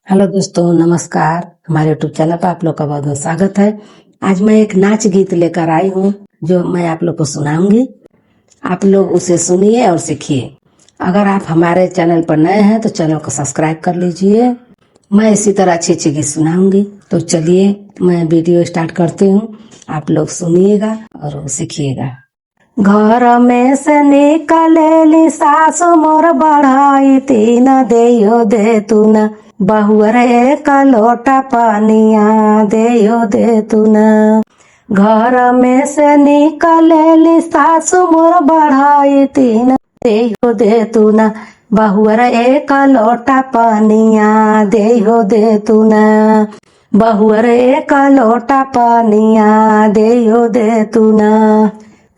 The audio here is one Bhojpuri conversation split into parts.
हेलो दोस्तों, नमस्कार। हमारे यूट्यूब चैनल पर आप लोग का बहुत बहुत स्वागत है। आज मैं एक नाच गीत लेकर आई हूँ जो मैं आप लोग को सुनाऊंगी। आप लोग उसे सुनिए और सीखिए। अगर आप हमारे चैनल पर नए हैं तो चैनल को सब्सक्राइब कर लीजिए। मैं इसी तरह अच्छी अच्छी गीत सुनाऊंगी। तो चलिए मैं वीडियो स्टार्ट करती हूँ। आप लोग सुनिएगा और सीखिएगा। घर में से निकलेली सासु मोर बढ़ाई तीन देयो दे तू न बहुअर एक लोटा पानिया देयो दे तू न। घर में से निकलेली सासु मोर बढ़ाई तीन देयो दे तू न बहुअर एक लोटा पानिया देयो दे तू न। बहुअर एक लोटा पानिया देयो दे तू न।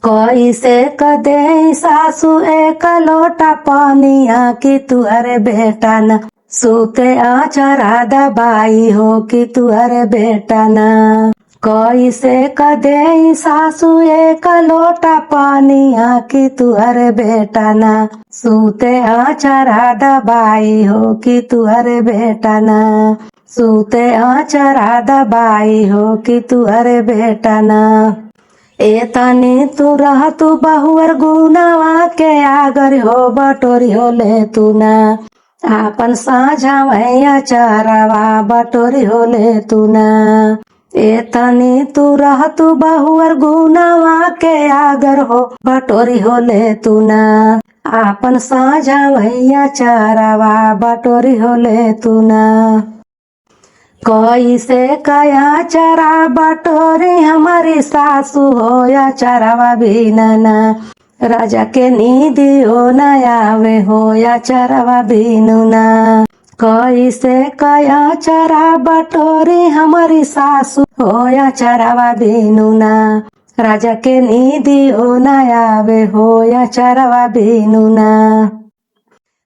कैसे कदे सासू एक लोटा पानिया कि तुहरे बेटा न सूते आचरा दबाई हो कि तुहरे बेटा न। कैसे कदे सासू एक लोटा पानिया कि तुहरे बेटा न सूते आचरा दबाई हो कि तुहरे बेटा न सूते आचरा दबाई हो कि तुहरे बेटा न। एतनी तू रह तू बहुअर गुनावा के आगर हो बटोरी हो ले तू न आपन साझा मैया चारावा बटोरी हो ले तू न। एतनी तू रह तू बहुअर गुनावा के आगर हो बटोरी हो ले तू न आपन साझा मैया चारावा बटोरी हो ले तू न। कैसे कया चरा बटोरी हमारी सासू हो या चरावा भी नना राजा के नीदियो न आवे हो या चरावा भी नुना। कैसे कया चरा बटोरी हमारी सासू हो या चरावा भी नुना राजा के नीदियो न आवे हो या चरावा भी नुना।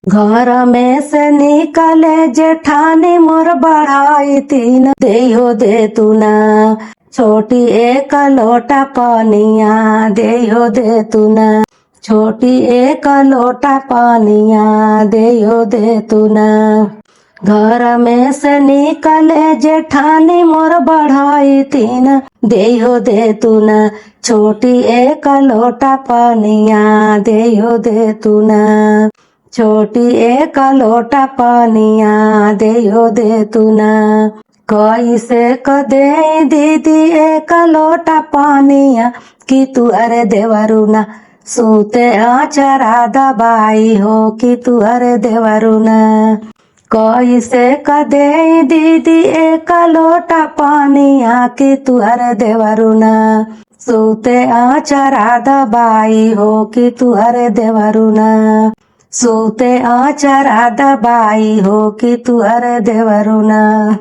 घर में से निकले जेठानी मोर बढ़ाई तीन देयो दे तू न छोटी एक लोटा पानिया देयो दे तू न छोटी एक लोटा पानिया देयो दे तू न। घर में से निकले जेठानी मोर बढ़ाई तीन देयो दे तू न छोटी एक लोटा पानिया देयो दे तू न छोटी एक लोटा पानिया देयो दे तू न। कैसे कदे दीदी एक लोटा पानिया कि तू अरे देवरू न सूते आचरा दबाई हो कि तू अरे देवरू न। कैसे कदे दीदी एक लोटा पानिया कि तू अरे देवरू न सूते आचरा दबाई हो कि तू अरे देवरू न सूते आचरा दबाई हो कि तुहरे देवरू न।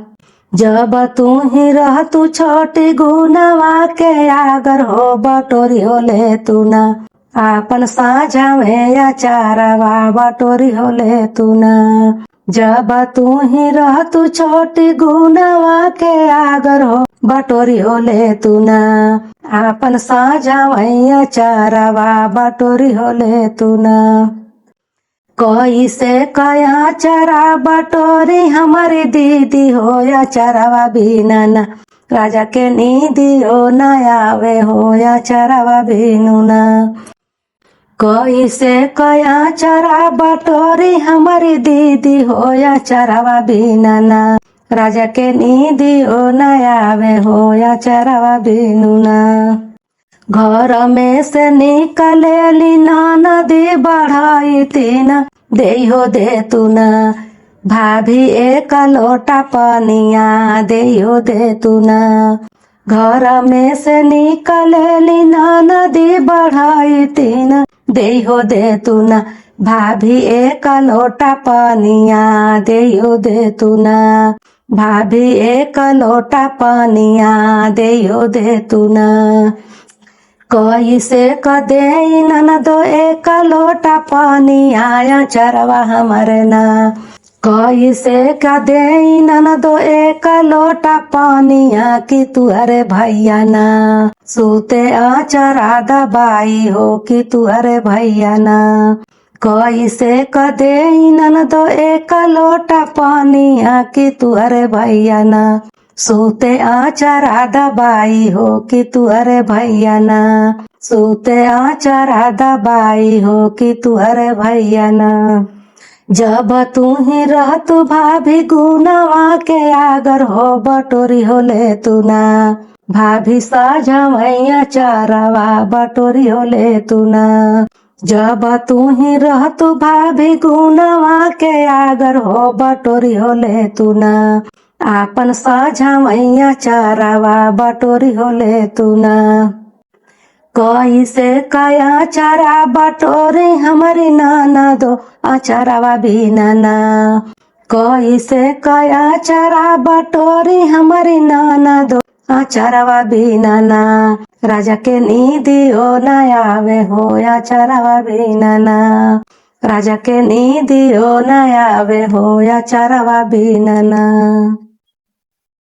जब तू ही रह तू छोटी गुनवा के आगर हो बटोरी हो ले तू न आपन साझा में आचारवा बटोरी हो ले तू न। जब तू ही रह तू छोटी गुनवा के आगर हो बटोरी हो ले तू न आपन साझा में आचारवा बटोरी हो ले तू न। कैसे कया चरा बटोरी हमारी दीदी हो या चरावा भी नना राजा के नीदियो न आवे हो या चरावा भी नुना। कैसे कया चरा बटोरी हमारी दीदी हो या चरावा भी नना राजा के नीदियो न आवे हो या चरावा भी नुना। घर में से निकलेली नदी बढ़ाई तीन देयो दे तू न भाभी एक लोटा पानिया देयो दे तू न। घर में से निकलेली नदी बढ़ाई तीन देयो दे तू न भाभी एक लोटा पानिया देयो दे तू न भाभी एक लोटा पानिया देयो दे तू न। कैसे कदे ननदो एक लोटा पानी आया चरवा हमारे ना कैसे कदे ननदो एक लोटा पानिया कि तुहरे भैया ना सूते आचरा दबाई हो कि तुहरे भैया ना। कैसे कदे ननदो एक लोटा पानिया कि तुअरे भैया ना सूते आचारा दबाई हो कि तुअरे भैया ना सूते आचारा दबाई हो कि तुअरे भैया ना जब तू ही रह तू भाभी गुनावा के आगर हो बटोरी हो ले तू ना भाभी साझा मैया चारावा बटोरी हो ले तू ना जब तू ही रह तू भाभी गुनावा के आगर हो बटोरी हो ले तू ना आपन साझा मैया चारावा बटोरी हो ले तू ना कैसे काया चारा बटोरी हमारी नाना दो अचारावा भी नाना कैसे काया चारा बटोरी हमारी नाना दो अचारावा भी नाना राजा के नीदियो न आवे हो अचारावा भी नाना राजा के नीदियो न आवे हो अचारावा भी नाना।